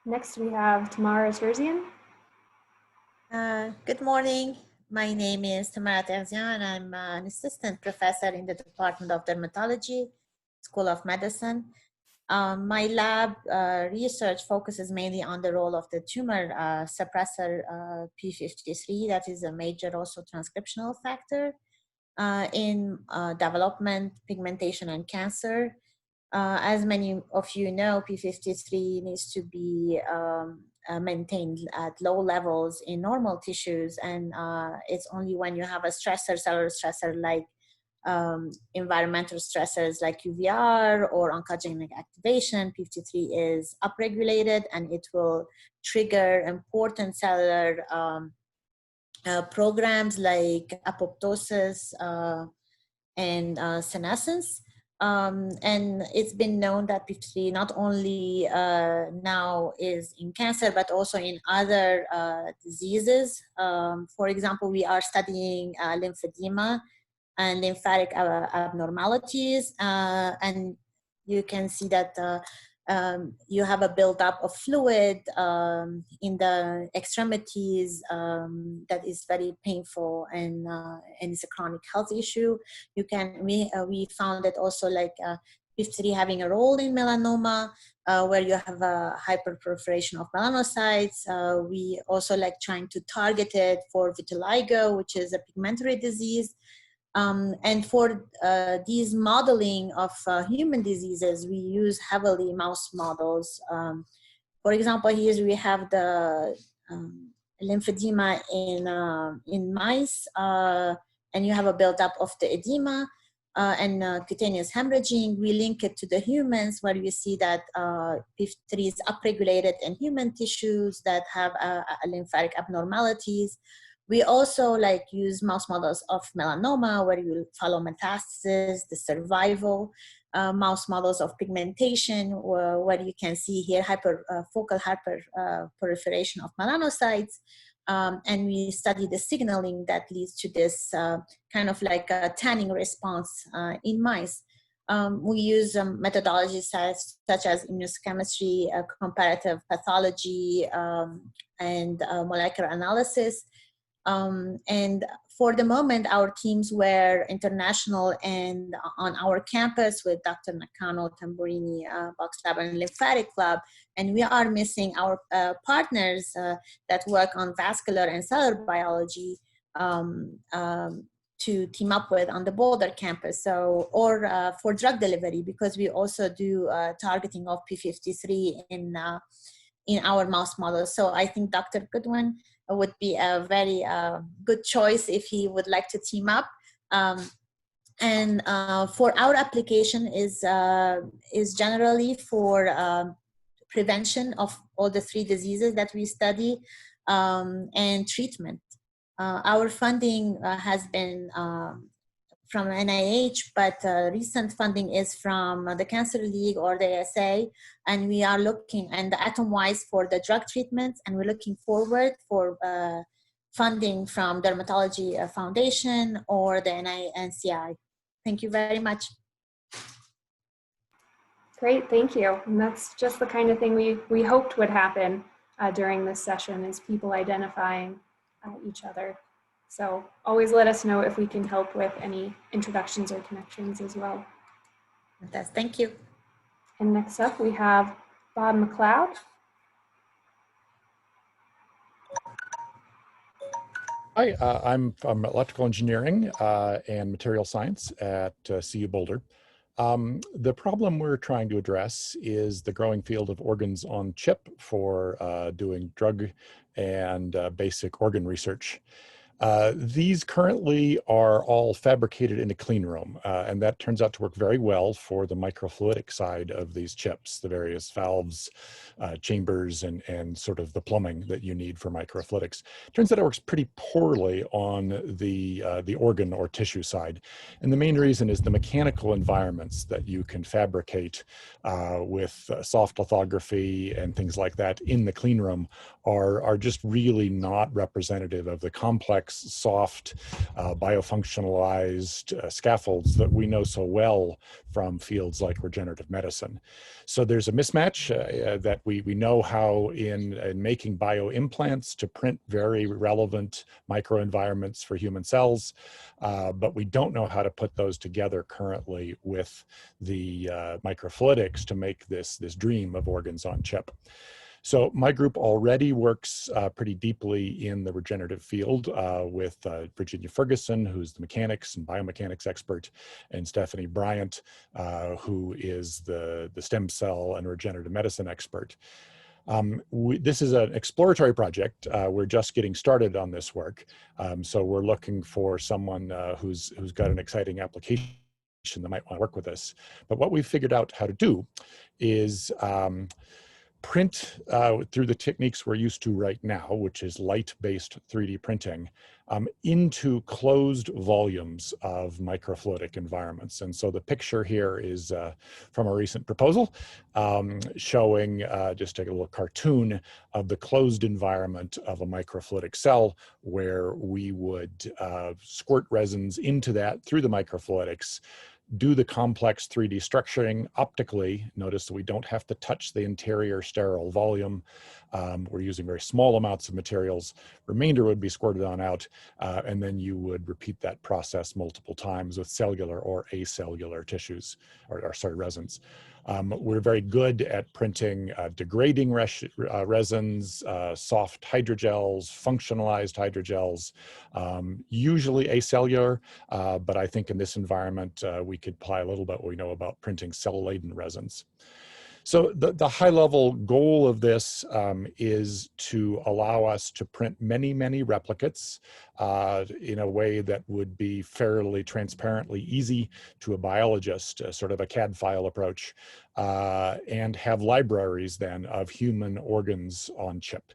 Next, we have Tamara Terzian. Good morning. My name is Tamara Terzian. I'm an assistant professor in the Department of Dermatology, School of Medicine. My lab research focuses mainly on the role of the tumor suppressor P53, that is a major also transcriptional factor in development, pigmentation, and cancer. As many of you know, P53 needs to be maintained at low levels in normal tissues, and it's only when you have a stressor, cellular stressor like environmental stressors like UVR or oncogenic activation, P53 is upregulated, and it will trigger important cellular programs like apoptosis and senescence. And it's been known that P53 not only now is in cancer, but also in other diseases. For example, we are studying lymphedema and lymphatic abnormalities, and you can see that you have a buildup of fluid in the extremities that is very painful, and it's a chronic health issue. We found that also like P53 having a role in melanoma, where you have a hyperproliferation of melanocytes. We also like trying to target it for vitiligo, which is a pigmentary disease. And for these modeling of human diseases, we use heavily mouse models. For example, here we have the lymphedema in mice, and you have a buildup of the edema and cutaneous hemorrhaging. We link it to the humans, where you see that P53 is upregulated in human tissues that have lymphatic abnormalities. We also like use mouse models of melanoma, where you follow metastasis, the survival, mouse models of pigmentation, where you can see here focal hyperproliferation of melanocytes. And we study the signaling that leads to this kind of like a tanning response in mice. We use methodologies such as immunochemistry, comparative pathology, and molecular analysis. And for the moment, our teams were international and on our campus with Dr. Nakano, Tamburini, Box Lab, and Lymphatic Lab. And we are missing our partners that work on vascular and cellular biology to team up with on the Boulder campus. So, or for drug delivery, because we also do targeting of P53 in our mouse models. So I think Dr. Goodwin would be a very good choice if he would like to team up. And for our application is generally for prevention of all the 3 diseases that we study, and treatment. Our funding has been from NIH, but recent funding is from the Cancer League or the ASA, and we are looking and the atom-wise for the drug treatments, and we're looking forward for funding from Dermatology Foundation or the NCI. Thank you very much. Great, thank you. And that's just the kind of thing we hoped would happen during this session, is people identifying each other. So always let us know if we can help with any introductions or connections as well. Thank you. And next up we have Bob McCloud. Hi, I'm from electrical engineering and material science at CU Boulder. The problem we're trying to address is the growing field of organs on chip for doing drug and basic organ research. These currently are all fabricated in a clean room, and that turns out to work very well for the microfluidic side of these chips, the various valves, chambers, and sort of the plumbing that you need for microfluidics. Turns out it works pretty poorly on the organ or tissue side. And the main reason is the mechanical environments that you can fabricate with soft lithography and things like that in the clean room are just really not representative of the complex complex, soft, biofunctionalized scaffolds that we know so well from fields like regenerative medicine. So there's a mismatch that we know how in making bioimplants to print very relevant microenvironments for human cells, but we don't know how to put those together currently with the microfluidics to make this dream of organs on chip. So my group already works pretty deeply in the regenerative field with Virginia Ferguson, who's the mechanics and biomechanics expert, and Stephanie Bryant, who is the stem cell and regenerative medicine expert. This is an exploratory project. We're just getting started on this work. So we're looking for someone who's got an exciting application that might want to work with us. But what we've figured out how to do is print through the techniques we're used to right now, which is light-based 3D printing, into closed volumes of microfluidic environments. And so the picture here is from a recent proposal showing just a little cartoon of the closed environment of a microfluidic cell, where we would squirt resins into that through the microfluidics, do the complex 3D structuring optically. Notice that we don't have to touch the interior sterile volume. We're using very small amounts of materials. Remainder would be squirted on out, and then you would repeat that process multiple times with cellular or acellular tissues, or resins. We're very good at printing degrading resins, soft hydrogels, functionalized hydrogels, usually acellular, but I think in this environment, we could apply a little bit what we know about printing cell-laden resins. So the high-level goal of this is to allow us to print many, many replicates in a way that would be fairly transparently easy to a biologist, sort of a CAD file approach, and have libraries then of human organs on chip.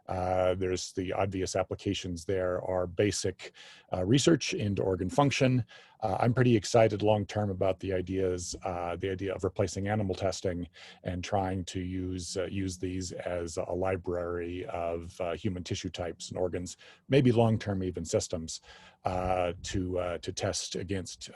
There's the obvious applications there are basic research into organ function. I'm pretty excited long-term about the idea of replacing animal testing and trying to use these as a library of human tissue types and organs, maybe long-term even systems to test against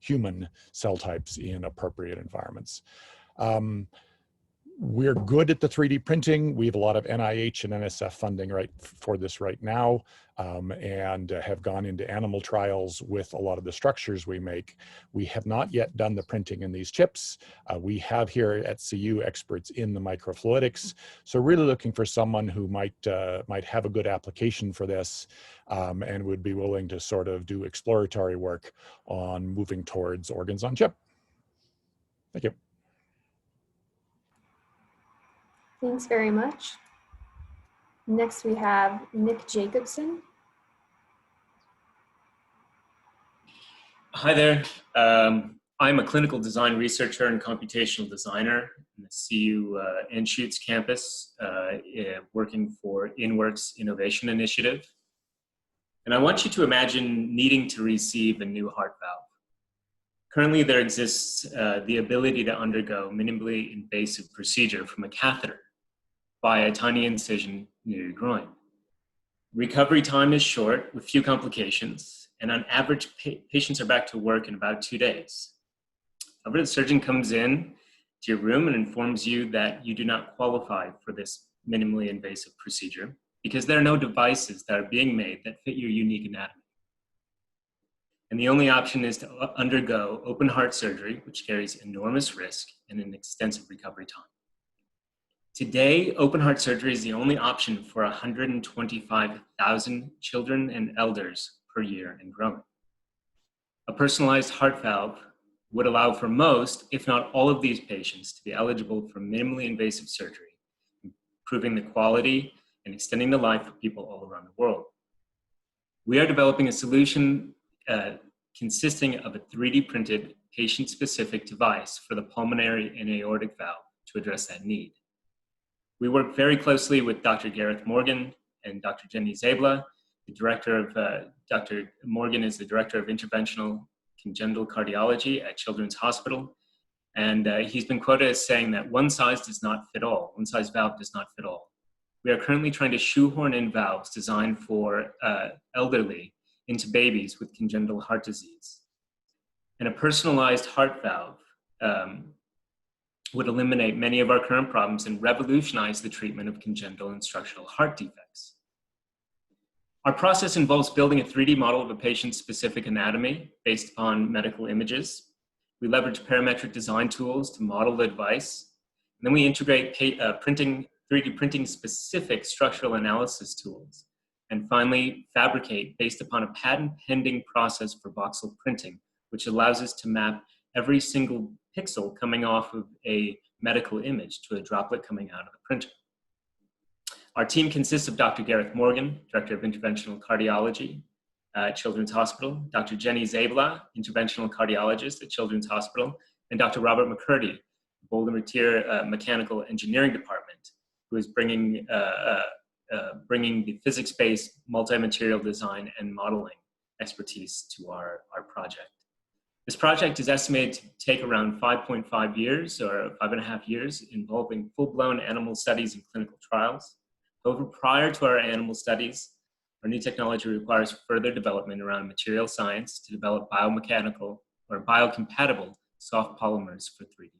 human cell types in appropriate environments. We're good at the 3D printing. We have a lot of NIH and NSF funding for this right now, and have gone into animal trials with a lot of the structures we make. We have not yet done the printing in these chips. We have here at CU experts in the microfluidics. So really looking for someone who might have a good application for this, and would be willing to sort of do exploratory work on moving towards organs on chip. Thank you. Thanks very much. Next, we have Nick Jacobson. Hi there. I'm a clinical design researcher and computational designer in the CU Anschutz campus, working for InWorks Innovation Initiative. And I want you to imagine needing to receive a new heart valve. Currently, there exists the ability to undergo minimally invasive procedure from a catheter by a tiny incision near your groin. Recovery time is short with few complications, and on average, patients are back to work in about 2 days. However, the surgeon comes in to your room and informs you that you do not qualify for this minimally invasive procedure because there are no devices that are being made that fit your unique anatomy. And the only option is to undergo open heart surgery, which carries enormous risk and an extensive recovery time. Today, open heart surgery is the only option for 125,000 children and elders per year and growing. A personalized heart valve would allow for most, if not all of these patients to be eligible for minimally invasive surgery, improving the quality and extending the life of people all around the world. We are developing a solution consisting of a 3D printed patient-specific device for the pulmonary and aortic valve to address that need. We work very closely with Dr. Gareth Morgan and Dr. Jenny Zabla. Dr. Morgan is the Director of Interventional Congenital Cardiology at Children's Hospital. And he's been quoted as saying that one size valve does not fit all. we are currently trying to shoehorn in valves designed for elderly into babies with congenital heart disease. And a personalized heart valve would eliminate many of our current problems and revolutionize the treatment of congenital and structural heart defects. Our process involves building a 3D model of a patient's specific anatomy based upon medical images. We leverage parametric design tools to model the device. And then we integrate 3D printing specific structural analysis tools. And finally, fabricate based upon a patent pending process for voxel printing, which allows us to map every single pixel coming off of a medical image to a droplet coming out of the printer. Our team consists of Dr. Gareth Morgan, Director of Interventional Cardiology at Children's Hospital, Dr. Jenny Zabla, Interventional Cardiologist at Children's Hospital, and Dr. Robert McCurdy, Boulder Mateer Mechanical Engineering Department, who is bringing the physics-based multi-material design and modeling expertise to our project. This project is estimated to take around 5.5 years or 5.5 years, involving full-blown animal studies and clinical trials. However, prior to our animal studies, our new technology requires further development around material science to develop biomechanical or biocompatible soft polymers for 3D